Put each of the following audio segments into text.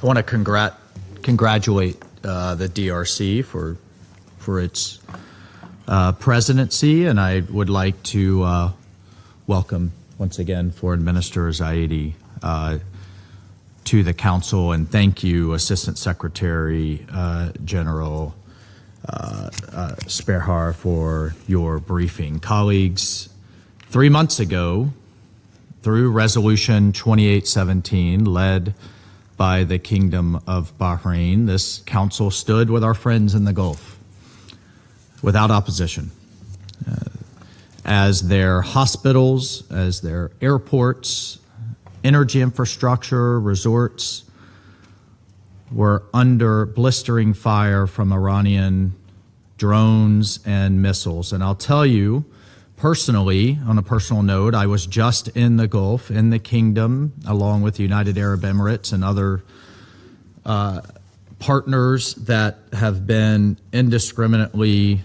I want to congratulate the DRC for its presidency, and I would like to welcome once again Foreign Minister Zaidi to the Council, and thank you, Assistant Secretary General Sperhar, for your briefing. Colleagues, 3 months ago, through Resolution 2817, led by the Kingdom of Bahrain, this Council stood with our friends in the Gulf without opposition. As their hospitals, as their airports, energy infrastructure, resorts were under blistering fire from Iranian drones and missiles. And I'll tell you, personally, on a personal note, I was just in the Gulf, in the Kingdom, along with the United Arab Emirates and other partners that have been indiscriminately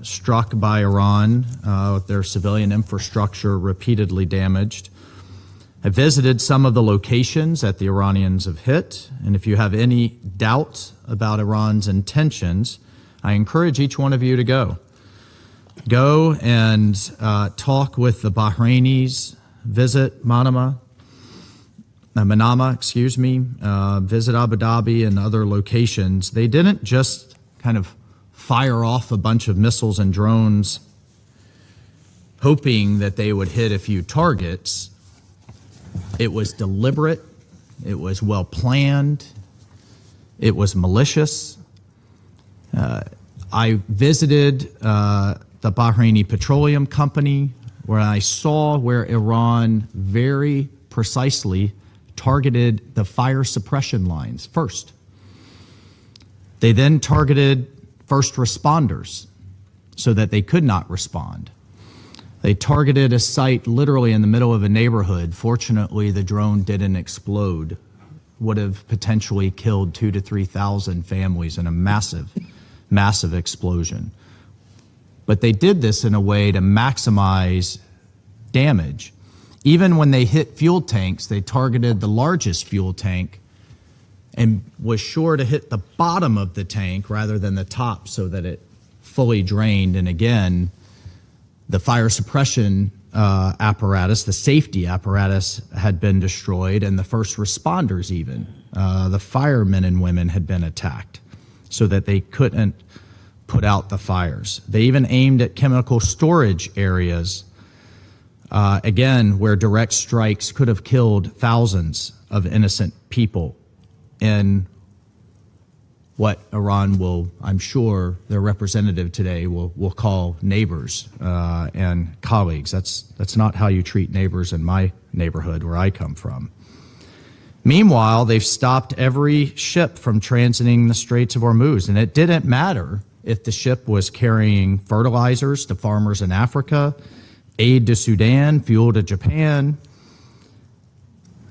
struck by Iran, with their civilian infrastructure repeatedly damaged. I visited some of the locations that the Iranians have hit, and if you have any doubt about Iran's intentions, I encourage each one of you to go. Go and talk with the Bahrainis, visit Manama, visit Abu Dhabi and other locations. They didn't just kind of fire off a bunch of missiles and drones hoping that they would hit a few targets. It was deliberate, it was well planned, it was malicious. I visited the Bahraini Petroleum Company, where I saw where Iran very precisely targeted the fire suppression lines first. They then targeted first responders so that they could not respond. They targeted a site literally in the middle of a neighborhood. Fortunately, the drone didn't explode. Would have potentially killed 2,000 to 3,000 families in a massive, massive explosion. But they did this in a way to maximize damage. Even when they hit fuel tanks, they targeted the largest fuel tank and was sure to hit the bottom of the tank rather than the top so that it fully drained. And again, the fire suppression apparatus, the safety apparatus had been destroyed, and the first responders even, the firemen and women had been attacked so that they couldn't put out the fires. They even aimed at chemical storage areas, again, where direct strikes could have killed thousands of innocent people in what Iran will, I'm sure, their representative today will call neighbors and colleagues. That's not how you treat neighbors in my neighborhood where I come from. Meanwhile, they've stopped every ship from transiting the Straits of Hormuz, and it didn't matter if the ship was carrying fertilizers to farmers in Africa, aid to Sudan, fuel to Japan,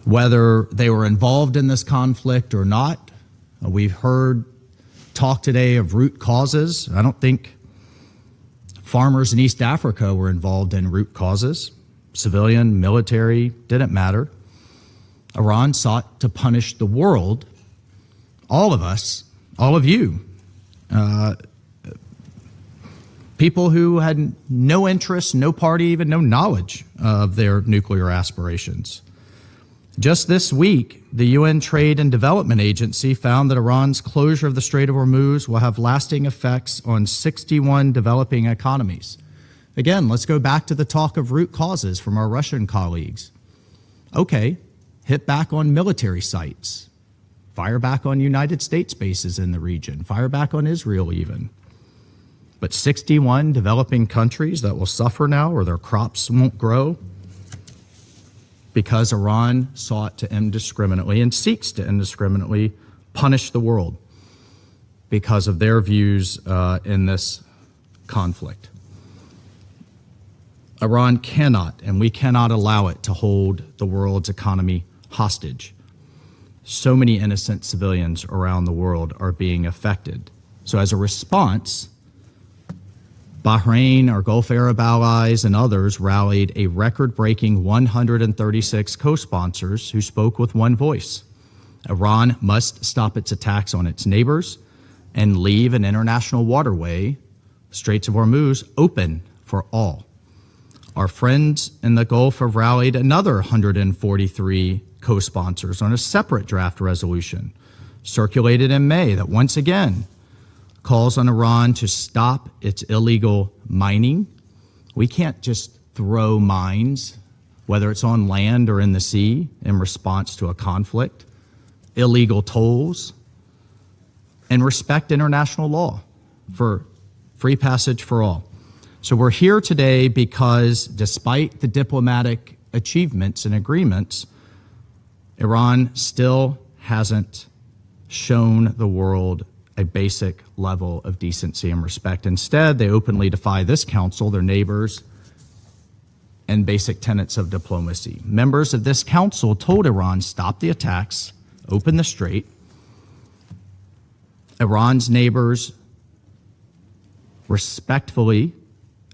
whether they were involved in this conflict or not. We've heard talk today of root causes. I don't think farmers in East Africa were involved in root causes. Civilian, military, didn't matter. Iran sought to punish the world, all of us, all of you, people who had no interest, no party, even no knowledge of their nuclear aspirations. Just this week, the UN Trade and Development Agency found that Iran's closure of the Strait of Hormuz will have lasting effects on 61 developing economies. Again, let's go back to the talk of root causes from our Russian colleagues. Okay, hit back on military sites, fire back on United States bases in the region, fire back on Israel even. But 61 developing countries that will suffer now, or their crops won't grow, because Iran sought to indiscriminately and seeks to indiscriminately punish the world because of their views in this conflict. Iran cannot, and we cannot allow it to hold the world's economy hostage. So many innocent civilians around the world are being affected. So as a response, Bahrain, our Gulf Arab allies, and others rallied a record-breaking 136 co-sponsors who spoke with one voice. Iran must stop its attacks on its neighbors and leave an international waterway, Straits of Hormuz, open for all. Our friends in the Gulf have rallied another 143 co-sponsors on a separate draft resolution circulated in May that once again calls on Iran to stop its illegal mining. We can't just throw mines, whether it's on land or in the sea, in response to a conflict. Illegal tolls, and respect international law for free passage for all. So we're here today because despite the diplomatic achievements and agreements, Iran still hasn't shown the world a basic level of decency and respect. Instead, they openly defy this council, their neighbors, and basic tenets of diplomacy. Members of this council told Iran, stop the attacks, open the strait. Iran's neighbors respectfully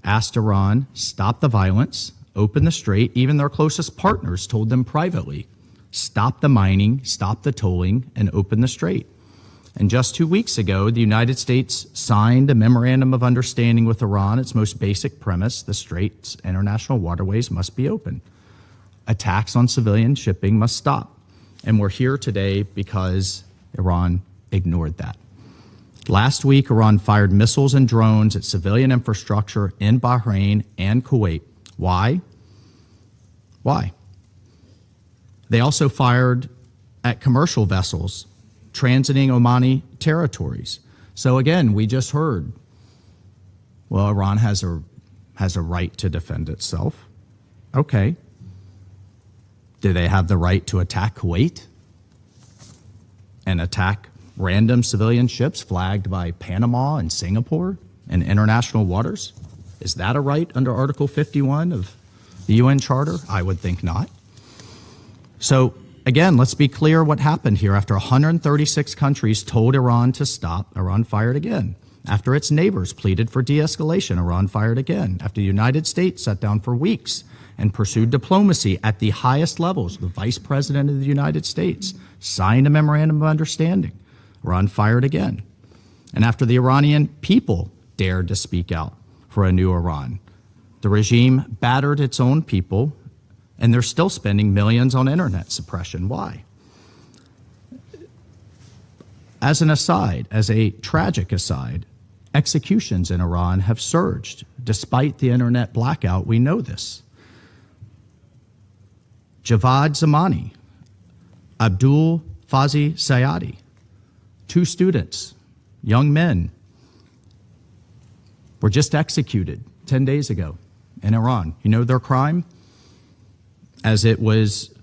asked Iran, stop the violence, open the strait. Even their closest partners told them privately, stop the mining, stop the tolling, and open the strait. And just 2 weeks ago, the United States signed a memorandum of understanding with Iran. Its most basic premise, the straits, international waterways must be open. Attacks on civilian shipping must stop. And we're here today because Iran ignored that. Last week, Iran fired missiles and drones at civilian infrastructure in Bahrain and Kuwait. Why? Why? They also fired at commercial vessels transiting Omani territories. So again, we just heard, well, Iran has a right to defend itself. Okay. Do they have the right to attack Kuwait and attack random civilian ships flagged by Panama and Singapore in international waters? Is that a right under Article 51 of the UN Charter? I would think not. So again, let's be clear what happened here. After 136 countries told Iran to stop, Iran fired again. After its neighbors pleaded for de-escalation, Iran fired again. After the United States sat down for weeks and pursued diplomacy at the highest levels, the Vice President of the United States signed a memorandum of understanding, Iran fired again. And after the Iranian people dared to speak out for a new Iran, the regime battered its own people, and they're still spending millions on internet suppression. Why? As an aside, as a tragic aside, executions in Iran have surged. Despite the internet blackout, we know this. Javad Zamani, Abdul Fazi Sayadi, 2 students, young men, were just executed 10 days ago in Iran. You know their crime? As it was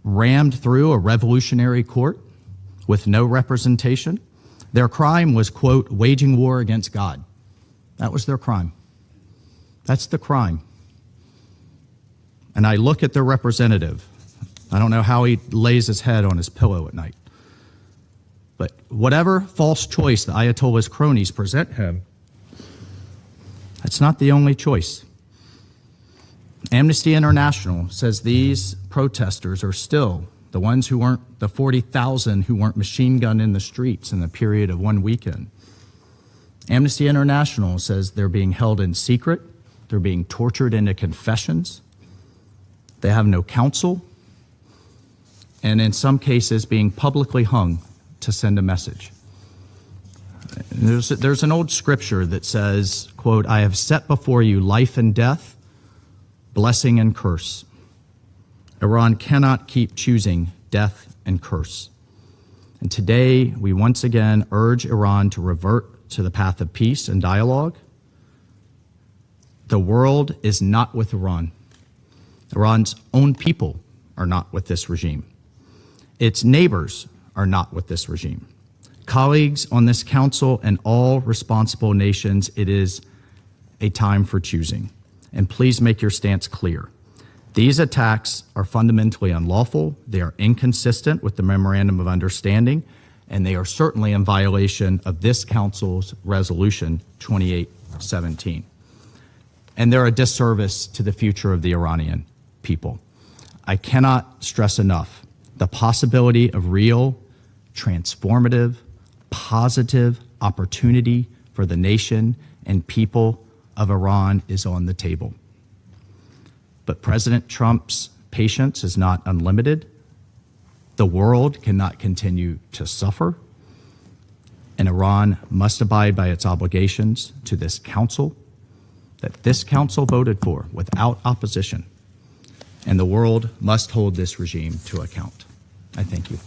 rammed through a revolutionary court with no representation, their crime was, quote, waging war against God. That was their crime. That's the crime. And I look at their representative. I don't know how he lays his head on his pillow at night. But whatever false choice the Ayatollah's cronies present him, that's not the only choice. Amnesty International says these protesters are still the ones who weren't, the 40,000 who weren't machine gunned in the streets in the period of one weekend. Amnesty International says they're being held in secret, they're being tortured into confessions, they have no counsel, and in some cases being publicly hung to send a message. There's an old scripture that says, quote, I have set before you life and death, blessing and curse. Iran cannot keep choosing death and curse. And today, we once again urge Iran to revert to the path of peace and dialogue. The world is not with Iran. Iran's own people are not with this regime. Its neighbors are not with this regime. Colleagues on this council and all responsible nations, it is a time for choosing. And please make your stance clear. These attacks are fundamentally unlawful, they are inconsistent with the Memorandum of Understanding, and they are certainly in violation of this Council's Resolution 2817. And they're a disservice to the future of the Iranian people. I cannot stress enough the possibility of real transformative, positive opportunity for the nation and people of Iran is on the table. But President Trump's patience is not unlimited. The world cannot continue to suffer, and Iran must abide by its obligations to this council that this council voted for without opposition, and the world must hold this regime to account. I thank you.